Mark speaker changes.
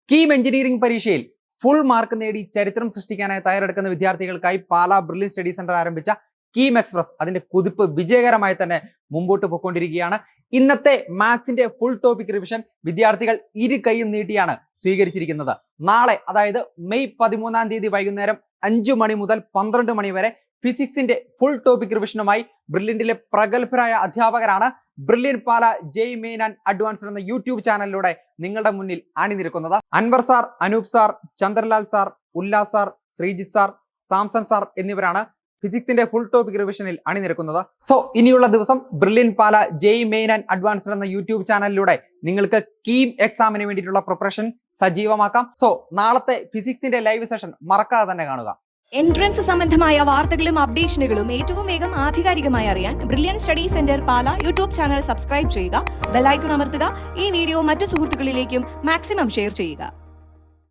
Speaker 1: KEAM engineering പരീക്ഷയിൽ full mark നേടി ചരിത്രം സൃഷ്ടിക്കാനായി തയ്യാറെടുക്കുന്ന വിദ്യാർത്ഥികൾക്കായി പാലാ ബ്രില്യൻ സ്റ്റഡി സെന്റർ ആരംഭിച്ച കീം എക്സ്പ്രസ് അതിന്റെ കുതിപ്പ് വിജയകരമായി തന്നെ മുമ്പോട്ട് പോയിക്കൊണ്ടിരിക്കുകയാണ്. ഇന്നത്തെ മാത്സിന്റെ ഫുൾ ടോപ്പിക് റിവിഷൻ വിദ്യാർത്ഥികൾ ഇരു കൈയും നീട്ടിയാണ് സ്വീകരിച്ചിരിക്കുന്നത്. നാളെ അതായത് മെയ് 13-ാം തീയതി വൈകുന്നേരം 5 മണി മുതൽ 12 മണി വരെ ഫിസിക്സിന്റെ ഫുൾ ടോപ്പിക് റിവിഷനുമായി ബ്രില്യന്റിലെ പ്രഗത്ഭരായ അധ്യാപകരാണ് Brilliant Pala JEE main and advanced എന്ന യൂട്യൂബ് ചാനലിലൂടെ നിങ്ങളുടെ മുന്നിൽ അണിനിരക്കുന്നത്. Anwar sir, Anoop sir, Chandralal sir, Ullas sir, Sreejith sir, Samson sir എന്നിവരാണ് ഫിസിക്സിന്റെ ഫുൾ ടോപ്പിക് റിവിഷനിൽ അണിനിരക്കുന്നത്. സോ ഇനിയുള്ള ദിവസം Brilliant Pala JEE main and advanced എന്ന യൂട്യൂബ് ചാനലിലൂടെ നിങ്ങൾക്ക് കീം എക്സാമിന് വേണ്ടിയിട്ടുള്ള പ്രിപ്പറേഷൻ സജീവമാക്കാം. സോ നാളത്തെ ഫിസിക്സിന്റെ ലൈവ് സെഷൻ മറക്കാതെ തന്നെ കാണുക.
Speaker 2: എൻട്രൻസ് സംബന്ധമായ വാർത്തകളും അപ്ഡേഷനുകളും ഏറ്റവും വേഗം ആധികാരികമായി അറിയാൻ ബ്രില്യൻ സ്റ്റഡി സെന്റർ പാല യൂട്യൂബ് ചാനൽ സബ്സ്ക്രൈബ് ചെയ്യുക, ബെൽ ഐക്കൺ അമർത്തുക, ഈ വീഡിയോ മറ്റു സുഹൃത്തുക്കളിലേക്കും മാക്സിമം ഷെയർ ചെയ്യുക.